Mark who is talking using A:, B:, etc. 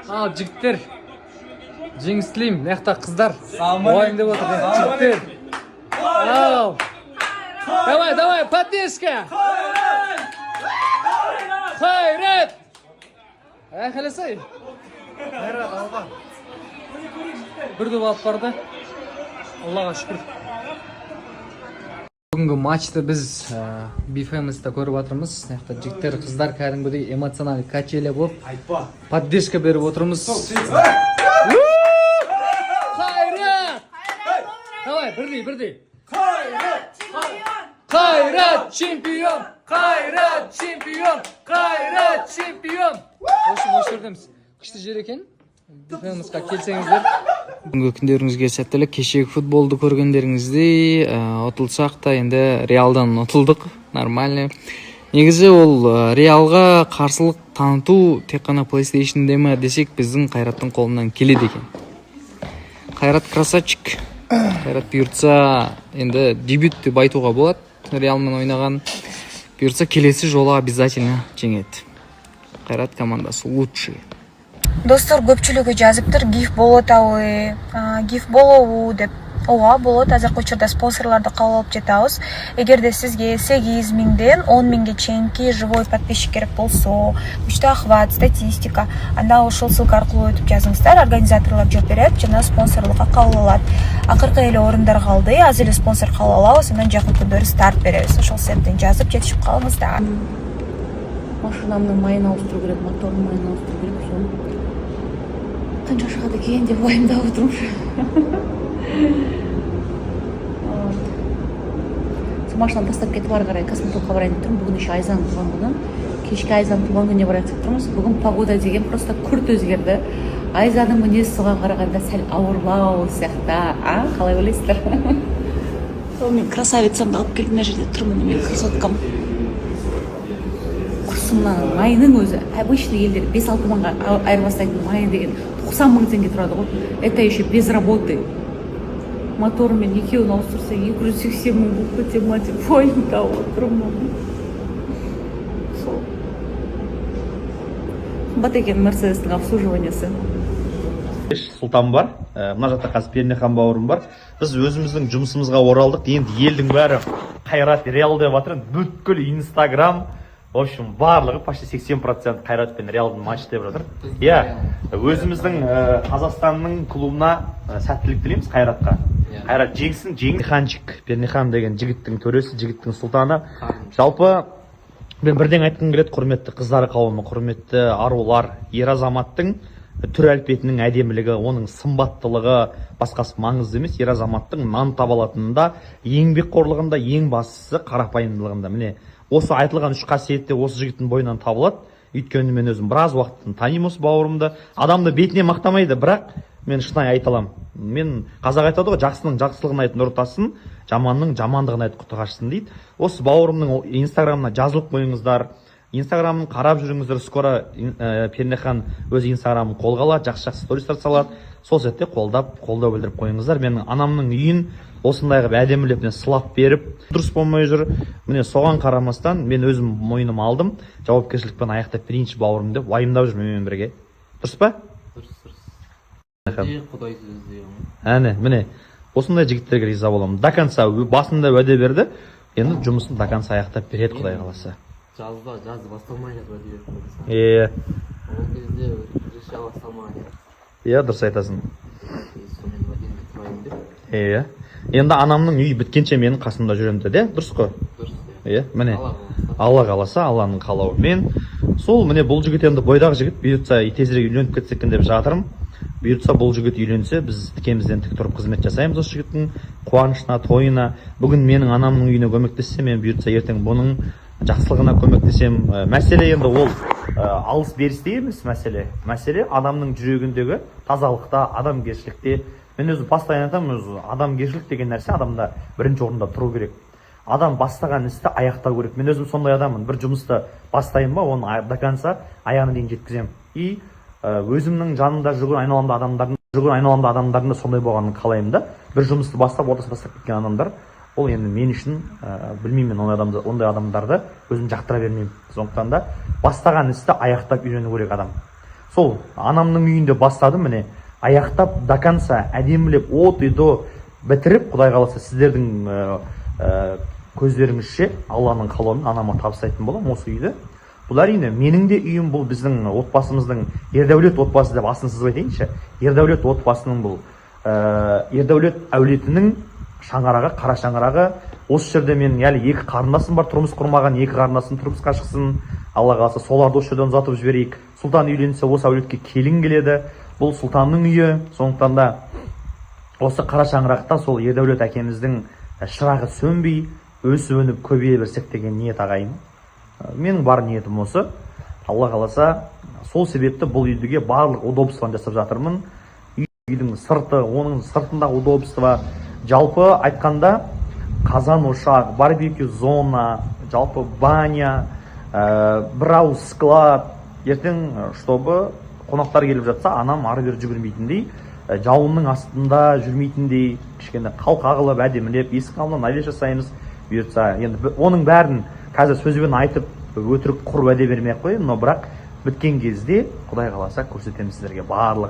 A: Al jigitler. Жеңіслейм, мыяқта қыздар. Ойын деп отыр, жігіттер. Ал. Давай, поддержка. Қайрат. Қаласай. Қайрат, алға. Бір доп алып барды. Аллаға шүкір. Бүгінгі матчты біз BFM-ста көріп отырмыз. Жігіттер, қыздар кәдімгідей эмоционалды качелі болып, поддержка беріп отырмыз. Давай, бірдей. Қайрат чемпион! Осы көрдіміз. Күшті жер екен. BFM-ға келсеңіздер. Бүгінгі күндеріңізге сәттілік. Кешегі футболды көргендеріңіздей ұтылсақ та енді Реалдан ұтылдық. Нормально. Негізі ол Реалға қарсылық таныту тек қана PlayStation-де ме десек, біздің Қайраттың қолынан келеді екен. Қайрат красавчик. Қайрат бұйыртса енді дебют деп айтуға болады. Реалмен ойнаған. Бұйыртса келесі жолы обязательно жеңеді. Қайрат командасы лучший.
B: Достар, көпчілігі жазыптыр, гиф болуы деп. Оға болады, азыр көчірді спонсорларды қабыл алып жетауыз. Егерде сізге 8 миңден 10 миңге чейинки живой подписчик керек болсо, күчтүү охват, статистика, анда ошол ссылка аркылуу өтүп жазыңыздар, организаторлар жооп берет жана спонсорлукка кабыл алат. Акыркы эле орундар калды, азыр эле спонсор кабыл алабыз, анан жакын күндөрү старт беребиз. Ошол себептен жазып жетишип калыңыздар.
C: Машинамдын майын ауыстыруу керек, мотордун майын ауыстыруу керек, ошол. Канча чыгат экен деп уайымдап отурмуш. Машинаны тастап кетип ары карай косметологка барайын деп турмун. Бүгүн еще Айзанын туулган күнү. Кечки Айзанын туулган күнүнө барайын деп турмуз. Бүгүн погода деген просто күрт өзгерди. Айзанын мүнөзү суга караганда сәл ауырлау сыяктуу. Калай ойлойсуздар? Мен красавицамды алып келип мына жерде турмун, менин красоткам. Курсумнан майынын өзү обычный элдер 5-6 мыңга айырбастайтын майы деген 90 мың теңге турады го. Это еще без работы. Мотормен екеуін ауыстырса 280 мың болып кете ма деп уайымдап отырмын. Сол. Қымбат екен Мерседестің обслуживаниясы.
D: Сұлтан бар, мына жақта қазір Пернехан бауырым бар. Біз өзіміздің жұмысымызға оралдық. Енді елдің бәрі Қайрат Реал деп жатыр. Бүткіл Инстаграм, в общем, барлығы почти 80% Қайрат пен Реалдың матчы деп жатыр. Өзіміздің Қазақстанның клубына сәттілік тілейміз Қайратқа. Қайрат жеңсін, Пернехан деген жігіттің төресі, жігіттің сұлтаны. Жалпы мен бірден айтқым келеді, құрметті қыздары қауымы, құрметті арулар, ер азаматтың түр әлпетінің әдемілігі, оның сымбаттылығы басқасы маңызды емес. Ер азаматтың нан таба алатынында, еңбекқорлығында, ең бастысы қарапайымдылығында. Міне осы айтылған үш қасиетте осы жігіттің бойынан табылады. Өйткені мен өзім біраз уақыттан танимын осы бауырымды. Адамды бетіне мақтамайды, бірақ мен шынай айта аламын. Мен қазақ айтады ғой, жақсының жақсылығын айт нұр тасын, жаманның жамандығын айт құты қашсын дейді. Осы бауырымның инстаграмына жазылып қойыңыздар. Инстаграмын қарап жүріңіздер. Скоро Пернехан өз инстаграмын қолға алады, жақсы стористар салады. Сол сәтте қолдау білдіріп қойыңыздар. Менің анамның үйін осындай қылып әдемілеп сылап беріп дұрыс болмай жүр. Міне соған қарамастан мен өзім мойным алдым. Жауапкершілікпен аяқтап берейінші бауырым деп уайымдап жүрмін менімен бірге. Дұрыс па?
A: Құдай сөзі.
D: Әне, міне осындай жігіттерге риза боламын. До конца басында уәде берді. Енді жұмысын до конца аяқтап береді Құдай қаласа.
A: Жазды басталмай жатыр уәде беріп.
D: Ол
A: кезде реше басталмаған.
D: Дұрыс айтасың. Енді анамның үйі біткенше менің қасымда жүремін деді, дұрыс қой? Дұрыс. Міне Алла қаласа, Алланың қалауы. Мен сол міне бұл жігіт енді бойдағы жігіт, бұйыртса тезірек үйленіп кетсек екен деп жатырмын. Бұйыртса бұл жігіт үйленсе, біз тікемізден тік тұрып қызмет жасаймыз осы жігіттің қуанышына, тойына. Бүгін менің анамның үйіне көмектессем, мен бұйыртса ертең бұның жақсылығына көмектесем. Мәселе енді ол алыс берісте емес мәселе. Мәселе адамның жүрегіндегі тазалықта, адамгершілікте. Мен өзім постоянно айтамын, адамгершілік деген нәрсе адамда бірінші орында тұру керек. Адам бастаған істі аяқтау керек. Мен өзім сондай адаммын. Bir жұмысты бастайын ба, оны до конца аяғына дейін жеткіземін. И өзімнің жанымда жүрген айналамда адамдардың да сондай болғанын қалаймын да. Bir жұмысты бастап, ортасын бастап кеткен адамдар, ол енді мен үшін білмеймін, ондай адамдарды өзім жақтыра бермеймін. Сондықтан да бастаған істі аяқтап үйрену керек адам. сол анамның үйінде бастадым, міне аяқтап до конца әдемілеп от и до бітіріп, құдай қаласа сіздердің көздеріңізше Алланың қалауымен анама табыстайтын боламын осы үйді. Бұл әрине менің де үйім, бұл біздің отбасымыздың Ердәулет отбасы деп асын сызып айтайыншы. Ердәулет отбасының бұл Ердәулет әулетінің шаңырағы, қара шаңырағы. Осы жерде мен әлі 2 қарындасым бар, тұрмыс құрмаған 2 қарындасым тұрмысқа шықсын. Алла қаласа соларды осы жерден ұзатып жіберейік. Сұлтан үйленсе осы әулетке келін келеді. Бұл сұлтанның үйі. Сондықтан да осы қара шаңырақта сол Ердәулет әкеміздің шырағы сөнбей, өсіп-өніп көбейе берсек деген ниет ағайын. Менің бар ниетім осы. Алла қаласа сол себепті бұл үйдіге барлық удобствоны жасап жатырмын. Үйдің сырты, оның сыртындағы удобство, жалпы айтқанда қазан ошақ, барбекю зона, жалпы баня, бір ауыз склад. Ертең, чтобы қонақтар келіп жатса, анам ары-бері жүгірмейтіндей, жауынның астында жүрмейтіндей, кішкене қалқа қылып, әдемілеп, есік алдынан навес жасаймыз. Бұйыртса, енді оның бәрін қазір сөзбен айтып өтірік құр уәде бермей-ақ қояйын, но бірақ біткен кезде Құдай қаласа көрсетеміз сіздерге барлығын.